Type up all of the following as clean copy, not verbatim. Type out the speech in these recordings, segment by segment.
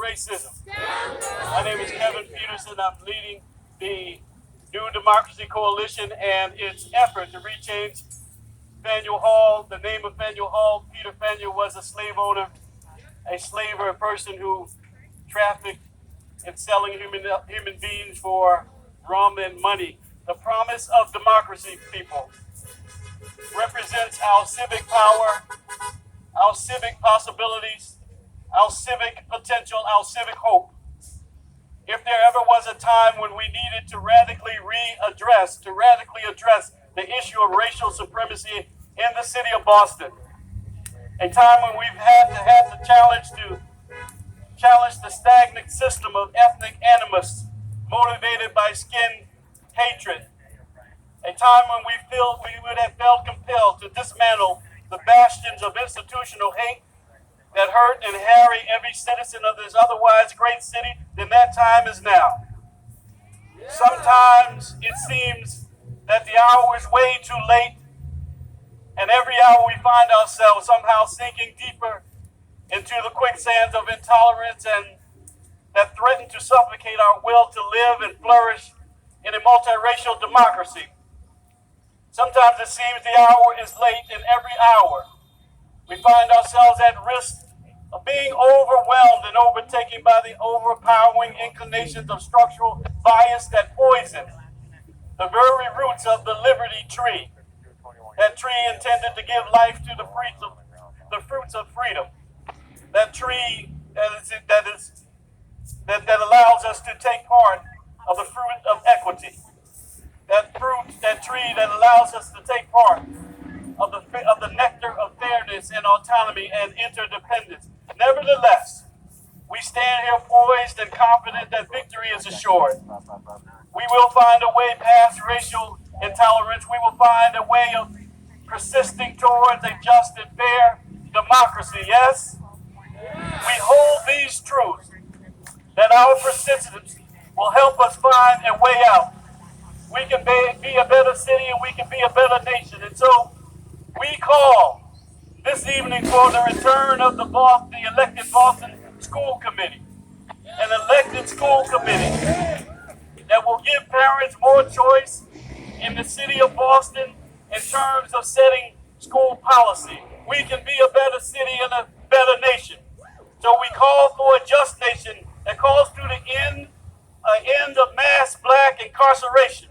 racism. My name is Kevin Peterson. I'm leading the New Democracy Coalition and its effort to rechange Faneuil Hall. The name of Faneuil Hall, Peter Faneuil was a slave owner, a slaver, a person who trafficked in selling human beings for rum and money. The promise of democracy, people, represents our civic power, our civic possibilities, our civic potential, our civic hope. If there ever was a time when we needed to radically address the issue of racial supremacy in the city of Boston, a time when we've had the challenge the stagnant system of ethnic animus motivated by skin hatred, a time when we would have felt compelled to dismantle the bastions of institutional hate that hurt and harry every citizen of this otherwise great city, then that time is now. Sometimes it seems that the hour is way too late, and every hour we find ourselves somehow sinking deeper into the quicksands of intolerance and that threaten to suffocate our will to live and flourish in a multiracial democracy. Sometimes it seems the hour is late, and every hour we find ourselves at risk of being overwhelmed and overtaken by the overpowering inclinations of structural bias that poison the very roots of the liberty tree, that tree intended to give life to the fruits of freedom, that tree that allows us to take part of the fruit of equity, that tree that allows us to take part of the nectar of fairness and autonomy and interdependence. Nevertheless, we stand here poised and confident that victory is assured. We will find a way past racial intolerance. We will find a way of persisting towards a just and fair democracy. Yes? We hold these truths that our persistence will help us find a way out. We can be a better city and we can be a better nation. And so we call this evening for the return of the elected Boston School Committee, an elected school committee that will give parents more choice in the city of Boston in terms of setting school policy. We can be a better city and a better nation. So we call for a just nation that calls to the end of mass black incarceration.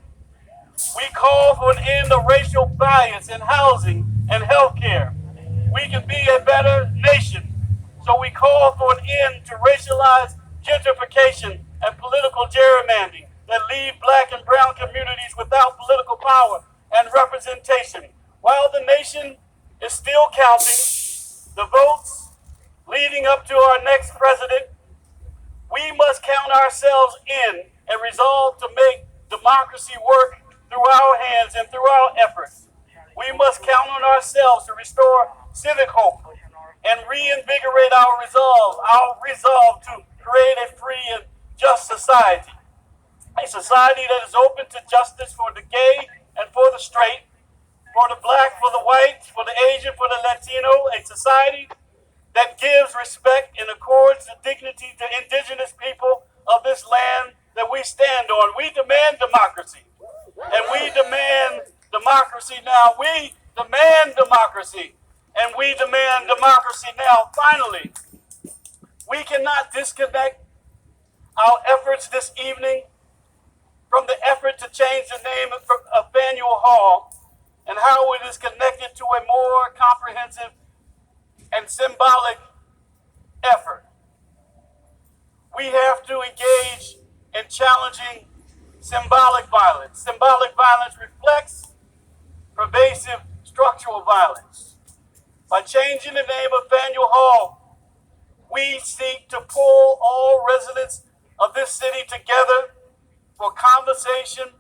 We call for an end of racial bias in housing and healthcare. We can be a better nation. So we call for an end to racialized gentrification and political gerrymandering that leave black and brown communities without political power and representation. While the nation is still counting the votes leading up to our next president, we must count ourselves in and resolve to make democracy work through our hands and through our efforts. We must count on ourselves to restore civic hope and reinvigorate our resolve to create a free and just society. A society that is open to justice for the gay and for the straight, for the black, for the white, for the Asian, for the Latino, a society that gives respect and accords the dignity to indigenous people of this land that we stand on. We demand democracy. And we demand democracy now. We demand democracy. And we demand democracy now. Finally, we cannot disconnect our efforts this evening from the effort to change the name of Faneuil Hall and how it is connected to a more comprehensive and symbolic effort. We have to engage in challenging symbolic violence. Symbolic violence reflects pervasive structural violence. By changing the name of Faneuil Hall, we seek to pull all residents of this city together for conversation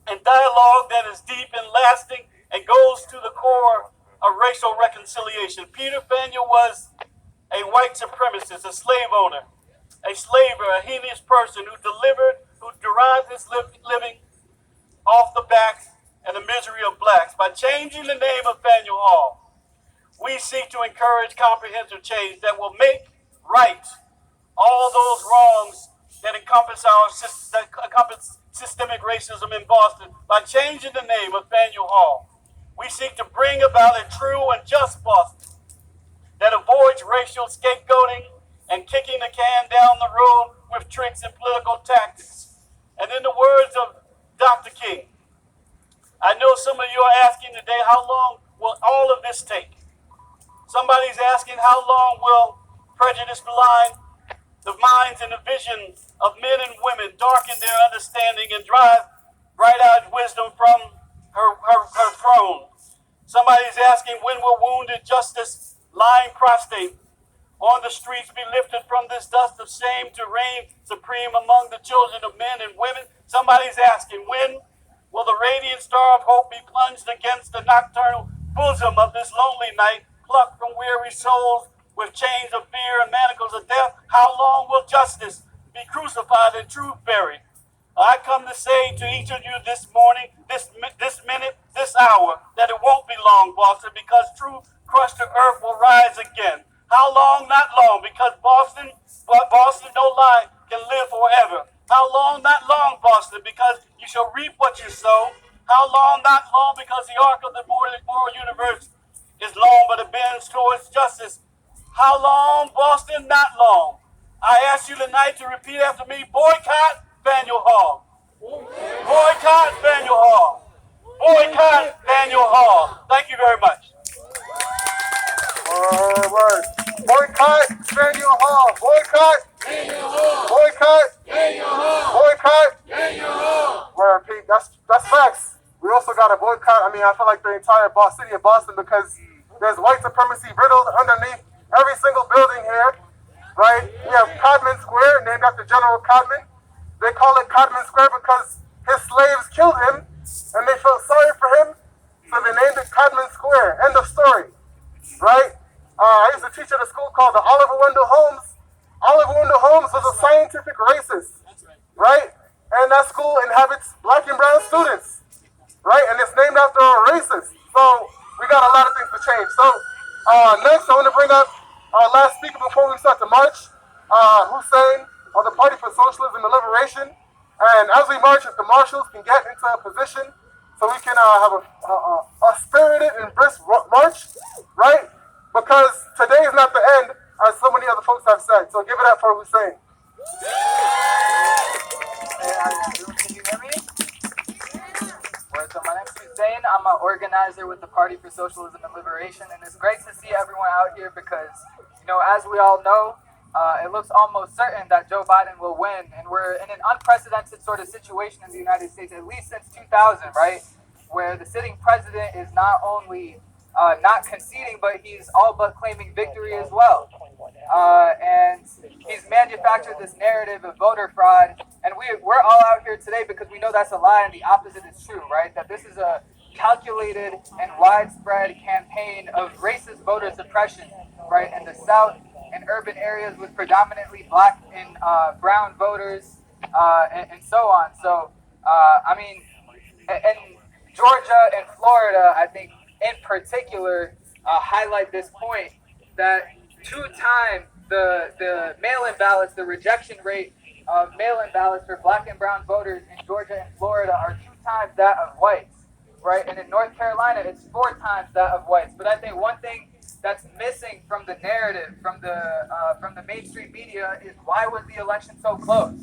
and dialogue that is deep and lasting and goes to the core of racial reconciliation. Peter Faneuil was a white supremacist, a slave owner, a slaver, a heinous person who derived his living off the back and the misery of blacks. By changing the name of Faneuil Hall, we seek to encourage comprehensive change that will make right all those those wrongs that encompass systemic racism in Boston by changing the name of Faneuil Hall. We seek to bring about a true and just Boston that avoids racial scapegoating and kicking the can down the road with tricks and political tactics. And in the words of Dr. King, I know some of you are asking today, how long will all of this take? Somebody's asking, how long will prejudice blind the minds and the vision of men and women, darken their understanding, and drive bright-eyed wisdom from her throne? Somebody's asking, when will wounded justice, lying prostrate on the streets be lifted from this dust of shame to reign supreme among the children of men and women? Somebody's asking, when will the radiant star of hope be plunged against the nocturnal bosom of this lonely night, plucked from weary souls with chains of fear and manacles of death? How long will justice be crucified and truth buried? I come to say to each of you this morning, this minute, this hour, that it won't be long, Boston, because truth crushed to earth will rise again. How long? Not long, because Boston, no lie, can live forever. How long? Not long, Boston, because you shall reap what you sow. How long? Not long, because the arc of the moral universe is long, but it bends towards justice. How long, Boston? Not long. I ask you tonight to repeat after me: boycott Faneuil Hall. Boycott Faneuil Hall. Boycott Faneuil Hall. Thank you very much. Word. Boycott Faneuil Hall. Boycott Faneuil Hall. Boycott Faneuil Hall. Boycott Faneuil Hall. Word, Pete. That's facts. We also got a boycott. I feel like the entire city of Boston, because there's white supremacy riddled underneath every single building here, right? We have Codman Square, named after General Codman. They call it Codman Square because his slaves killed him, and they felt sorry for him, so they named it Codman Square. End of story, right? I used to teach at a school called the Oliver Wendell Holmes. Oliver Wendell Holmes was a scientific racist, right? And that school inhabits black and brown students, right? And it's named after a racist. So we got a lot of things to change. So next, I want to bring up our last speaker before we start the march, Hussein, of the Party for Socialism and Liberation. And as we march, if the marshals can get into a position so we can have a spirited and brisk march, right? Because today is not the end, as so many other folks have said. So give it up for Hussein. Hey, how you doing? Can you hear me? Well, so my name's Hussein. I'm an organizer with the Party for Socialism and Liberation, and it's great to see everyone out here because, as we all know, it looks almost certain that Joe Biden will win, and we're in an unprecedented sort of situation in the United States, at least since 2000, right? Where the sitting president is not only not conceding, but he's all but claiming victory as well. And he's manufactured this narrative of voter fraud, and we're all out here today because we know that's a lie and the opposite is true, right? That this is a calculated and widespread campaign of racist voter suppression, right, in the South and urban areas with predominantly black and brown voters, and so on. So, and Georgia and Florida, I think, in particular, highlight this point that 2 times the mail-in ballots, the rejection rate of mail-in ballots for black and brown voters in Georgia and Florida are 2 times that of whites, right? And in North Carolina, it's 4 times that of whites. But I think one thing that's missing from the narrative, from the mainstream media, is why was the election so close,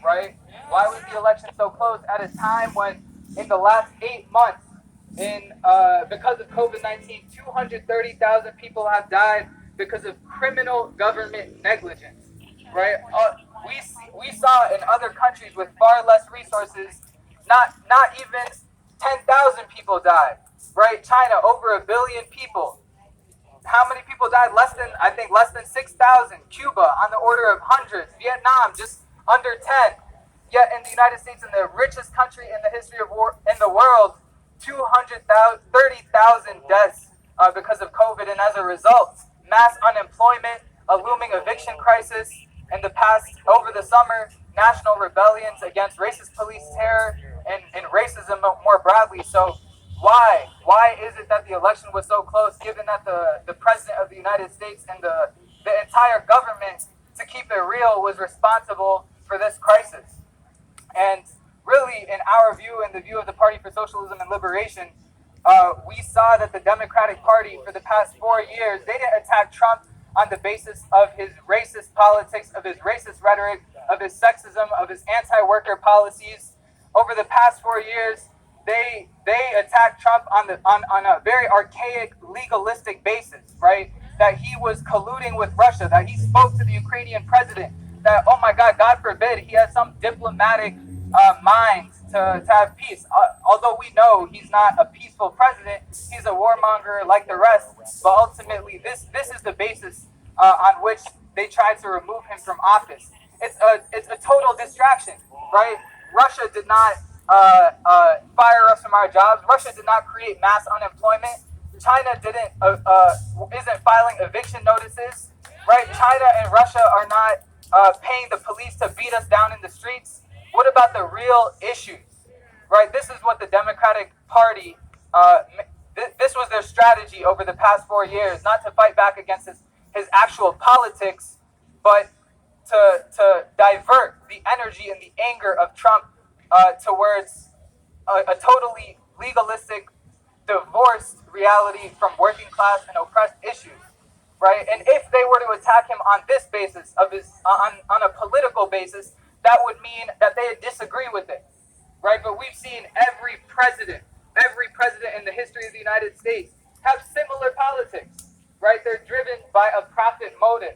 right? Why was the election so close at a time when in the last 8 months, because of COVID-19, 230,000 people have died because of criminal government negligence, right? We saw in other countries with far less resources, not even 10,000 people died, right? China, over 1 billion people. How many people died? Less than 6,000. Cuba, on the order of hundreds. Vietnam, just under 10. Yet in the United States, in the richest country in the history of war in the world, 30,000 deaths because of COVID, and as a result, mass unemployment, a looming eviction crisis, and over the summer, national rebellions against racist police terror and racism more broadly. So why is it that the election was so close, given that the President of the United States and the entire government to keep it real, was responsible for this crisis. And really, in our view and the view of the Party for Socialism and Liberation, we saw that the Democratic Party for the past 4 years, they didn't attack Trump on the basis of his racist politics, of his racist rhetoric, of his sexism, of his anti-worker policies. Over the past 4 years, they attacked Trump on a very archaic, legalistic basis, right? That he was colluding with Russia, that he spoke to the Ukrainian president, that, oh my God forbid, he has some diplomatic mind to have peace. Although we know he's not a peaceful president, he's a warmonger like the rest. But ultimately, this is the basis on which they tried to remove him from office. It's a total distraction, right? Russia did not fire us from our jobs. Russia did not create mass unemployment. China isn't filing eviction notices, right? China and Russia are not paying the police to beat us down in the streets. What about the real issues, right? This is what the Democratic Party, this was their strategy over the past 4 years, not to fight back against his actual politics, but to divert the energy and the anger of Trump towards a totally legalistic, divorced reality from working class and oppressed issues, right? And if they were to attack him on this basis, on a political basis, that would mean that they disagree with it, right? But we've seen every president in the history of the United States have similar politics, right? They're driven by a profit motive,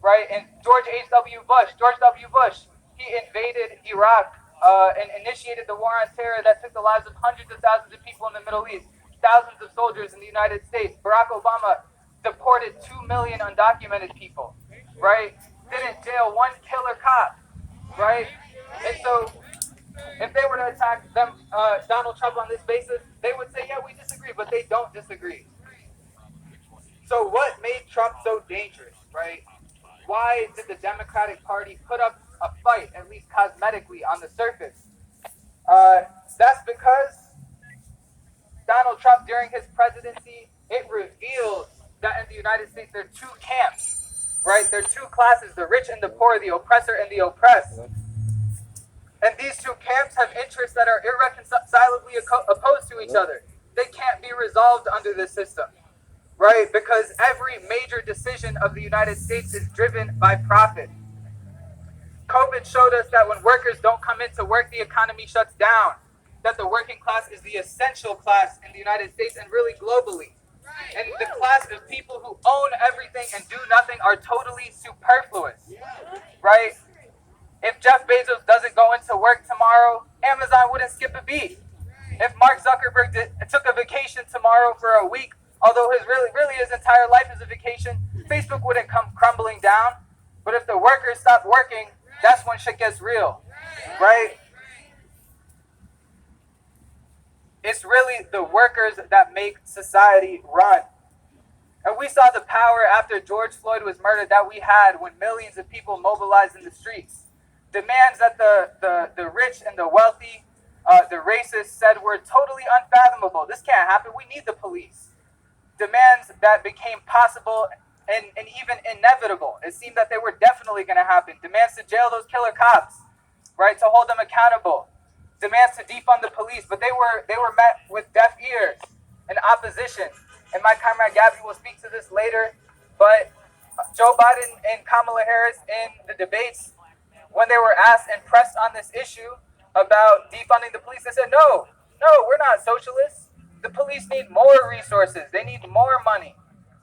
right? And George W. Bush, he invaded Iraq and initiated the war on terror that took the lives of hundreds of thousands of people in the Middle East, thousands of soldiers in the United States. Barack Obama deported 2 million undocumented people, right? Didn't jail one killer cop, right? And so if they were to attack them, Donald Trump on this basis, they would say, yeah, we disagree, but they don't disagree. So what made Trump so dangerous, right? Why did the Democratic Party put up a fight, at least cosmetically, on the surface? That's because Donald Trump, during his presidency, it revealed that in the United States there are two camps, right? There are two classes, the rich and the poor, the oppressor and the oppressed. And these two camps have interests that are irreconcilably opposed to each other. They can't be resolved under this system, right? Because every major decision of the United States is driven by profit. COVID showed us that when workers don't come into work, the economy shuts down. That the working class is the essential class in the United States and really globally. And the class of people who own everything and do nothing are totally superfluous, right? If Jeff Bezos doesn't go into work tomorrow, Amazon wouldn't skip a beat. If Mark Zuckerberg took a vacation tomorrow for a week, although really his entire life is a vacation, Facebook wouldn't come crumbling down. But if the workers stop working, that's when shit gets real, right? It's really the workers that make society run. And we saw the power after George Floyd was murdered that we had when millions of people mobilized in the streets. Demands that the rich and the wealthy, the racists said were totally unfathomable. This can't happen. We need the police. Demands that became possible and even inevitable. It seemed that they were definitely going to happen. Demands to jail those killer cops, right? To hold them accountable. Demands to defund the police, but they were met with deaf ears and opposition. And my comrade Gabby will speak to this later. But Joe Biden and Kamala Harris in the debates, when they were asked and pressed on this issue about defunding the police, they said, no, we're not socialists. The police need more resources. They need more money.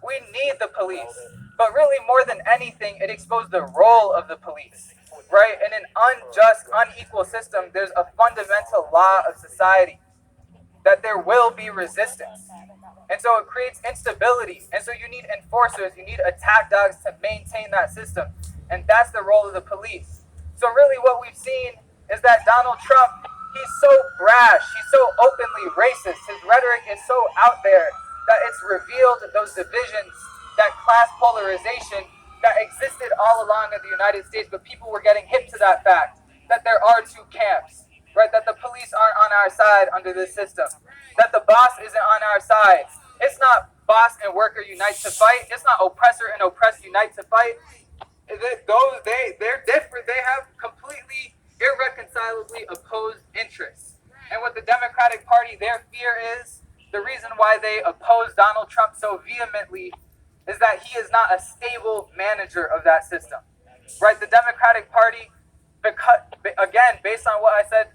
We need the police. But really, more than anything, it exposed the role of the police, right? In an unjust, unequal system, there's a fundamental law of society that there will be resistance. And so it creates instability. And so you need enforcers, you need attack dogs to maintain that system. And that's the role of the police. So really what we've seen is that Donald Trump, he's so brash, he's so openly racist, his rhetoric is so out there that it's revealed those divisions, that class polarization that existed all along in the United States, but people were getting hip to that fact, that there are two camps, right? That the police aren't on our side under this system, that the boss isn't on our side. It's not boss and worker unite to fight. It's not oppressor and oppressed unite to fight. they're different. They have completely irreconcilably opposed interests. And what the Democratic Party, their fear is, the reason why they oppose Donald Trump so vehemently is that he is not a stable manager of that system. Right? The Democratic Party, because, again, based on what I said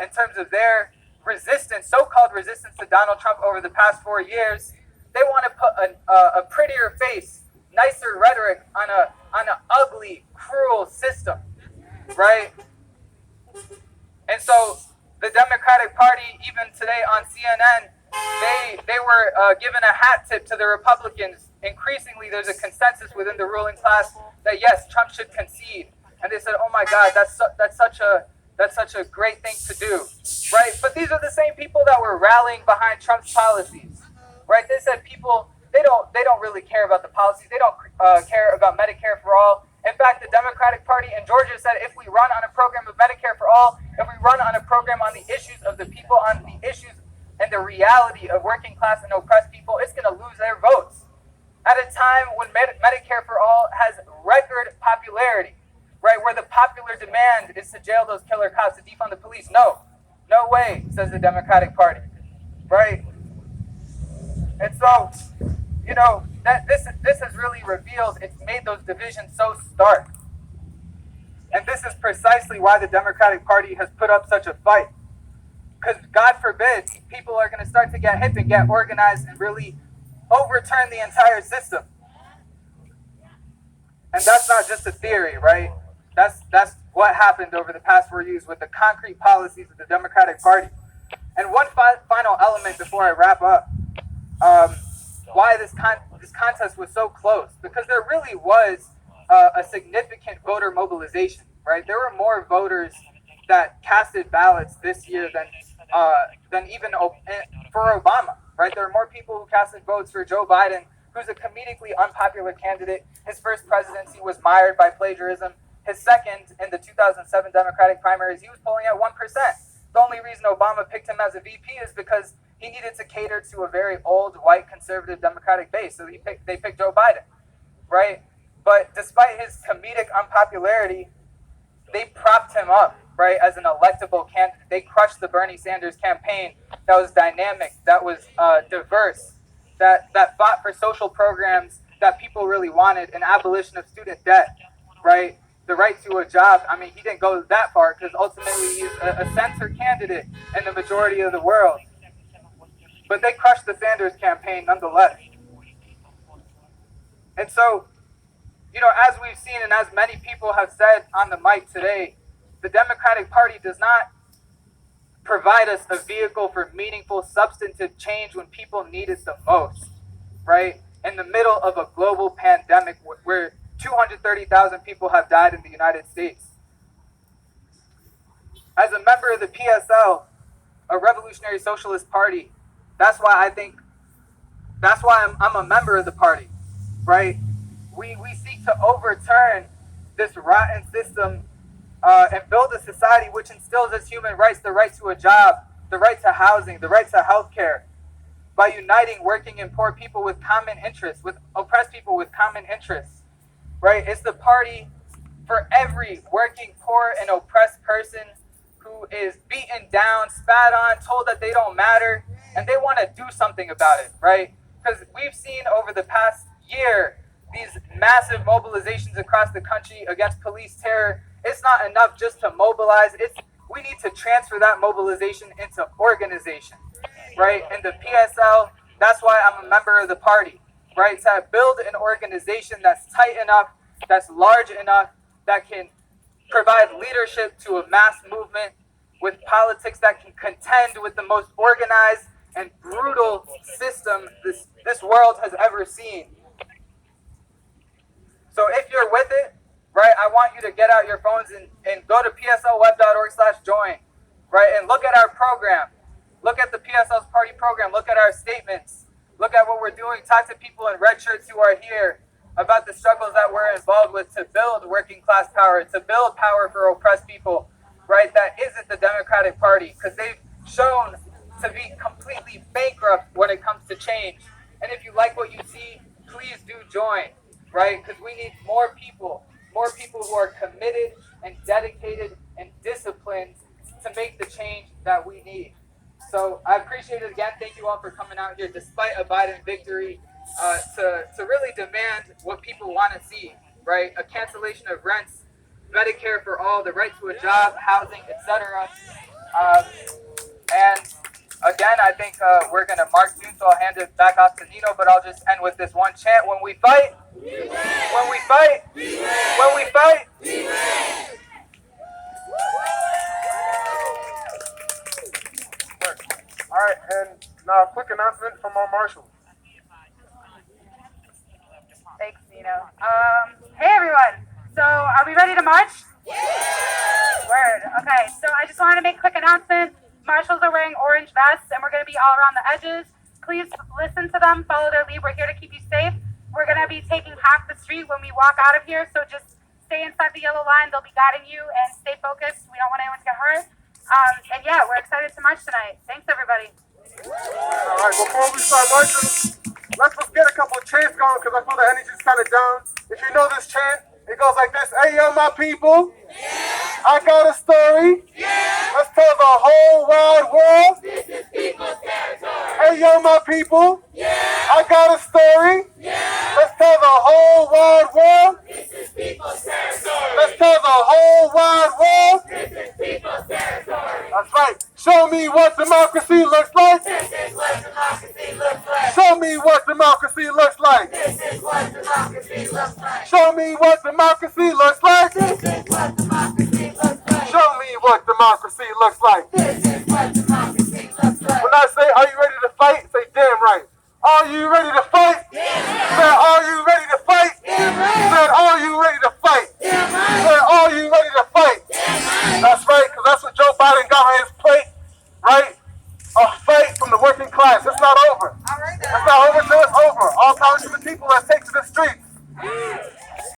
in terms of their resistance, so-called resistance to Donald Trump over the past 4 years, they want to put a prettier face, nicer rhetoric on an ugly, cruel system, right? And so the Democratic Party, even today on CNN, they were given a hat tip to the Republicans. Increasingly, there's a consensus within the ruling class that yes, Trump should concede. And they said, "Oh my God, that's such a great thing to do," right? But these are the same people that were rallying behind Trump's policies, right? They said people they don't really care about the policies. They don't care about Medicare for all. In fact, the Democratic Party in Georgia said if we run on a program of Medicare for all, if we run on a program on the issues of the people, on the issues and the reality of working class and oppressed people, it's going to lose their votes. At a time when Medicare for all has record popularity, right, where the popular demand is to jail those killer cops, to defund the police. No way, says the Democratic Party, right? And so, you know, that this has really revealed, it's made those divisions so stark. And this is precisely why the Democratic Party has put up such a fight. Because God forbid, people are going to start to get hip and get organized and really overturn the entire system. And that's not just a theory, right? That's what happened over the past 4 years with the concrete policies of the Democratic Party. And one final element before I wrap up, why this contest was so close, because there really was a significant voter mobilization, right? There were more voters that casted ballots this year than even for Obama, right? There were more people who casted votes for Joe Biden, who's a comedically unpopular candidate. His first presidency was mired by plagiarism. His second, in the 2007 Democratic primaries, he was polling at 1%. The only reason Obama picked him as a VP is because he needed to cater to a very old, white, conservative Democratic base. So they picked Joe Biden, right? But despite his comedic unpopularity, they propped him up, right, as an electable candidate. They crushed the Bernie Sanders campaign that was dynamic, that was diverse, that fought for social programs that people really wanted, an abolition of student debt, right? The right to a job. I mean, he didn't go that far because ultimately he's a censor candidate in the majority of the world. But they crushed the Sanders campaign nonetheless. And so, you know, as we've seen and as many people have said on the mic today, the Democratic Party does not provide us a vehicle for meaningful, substantive change when people need it the most, right? In the middle of a global pandemic where 230,000 people have died in the United States. As a member of the PSL, a Revolutionary Socialist Party, that's why I'm a member of the party, right? We seek to overturn this rotten system and build a society which instills as human rights the right to a job, the right to housing, the right to health care, by uniting working and poor people with common interests, with oppressed people with common interests, right? It's the party for every working, poor, and oppressed person who is beaten down, spat on, told that they don't matter, and they want to do something about it, right? Because we've seen over the past year these massive mobilizations across the country against police terror. It's not enough just to mobilize. We need to transfer that mobilization into organization, right? And the PSL, that's why I'm a member of the party, right? To build an organization that's tight enough, that's large enough, that can provide leadership to a mass movement with politics that can contend with the most organized and brutal system this world has ever seen. So if you're with it, right, I want you to get out your phones and go to pslweb.org/join, right, and look at our program. Look at the PSL's party program. Look at our statements. Look at what we're doing. Talk to people in red shirts who are here about the struggles that we're involved with to build working class power, to build power for oppressed people, right? That isn't the Democratic Party, because they've shown to be completely bankrupt when it comes to change. And if you like what you see, please do join, right? Because we need more people more people who are committed and dedicated and disciplined to make the change that we need. So I appreciate it again. Thank you all for coming out here despite a Biden victory to really demand what people want to see, right? A cancellation of rents, Medicare for all, the right to a job, housing, etc. And again, I think we're going to mark soon, so I'll hand it back off to Nino, but I'll just end with this one chant. When we fight, when we fight, when we fight. All right, and now a quick announcement from our marshal. Thanks, Nino. Hey everyone. So are we ready to march? Word. Okay, so I just wanted to make a quick announcement. Marshals are wearing orange vests and we're going to be all around the edges. Please listen to them, follow their lead. We're here to keep you safe. We're going to be taking half the street when we walk out of here, so just stay inside the yellow line. They'll be guiding you and stay focused. We don't want anyone to get hurt. And yeah, we're excited to march tonight. Thanks, everybody. All right, before we start marching, let's get a couple of chants going because I feel the energy's kind of down. If you know this chant, it goes like this. Hey, yo, my people. I got a story. Let's tell the whole wide world. This is people's territory. Hey, yo, my people. I got a story. Let's tell the whole wide world. This is people's territory. Let's tell the whole wide world. This is people's territory. That's right. Show me what democracy looks like. This is what democracy looks like. Show me what democracy looks like. This is what democracy looks like. Show me what democracy looks like. This is what democracy looks like. Show me what democracy looks like. This is what democracy looks like. When I say, are you ready to fight? Say, damn right. Are you ready to fight? Say, are you ready to fight? Say, are you ready to fight? Say, are you ready to fight? That's right, because that's what Joe Biden got on his plate, right? A fight from the working class. It's not over. It's not over till it's over. All power to the people that take to the streets.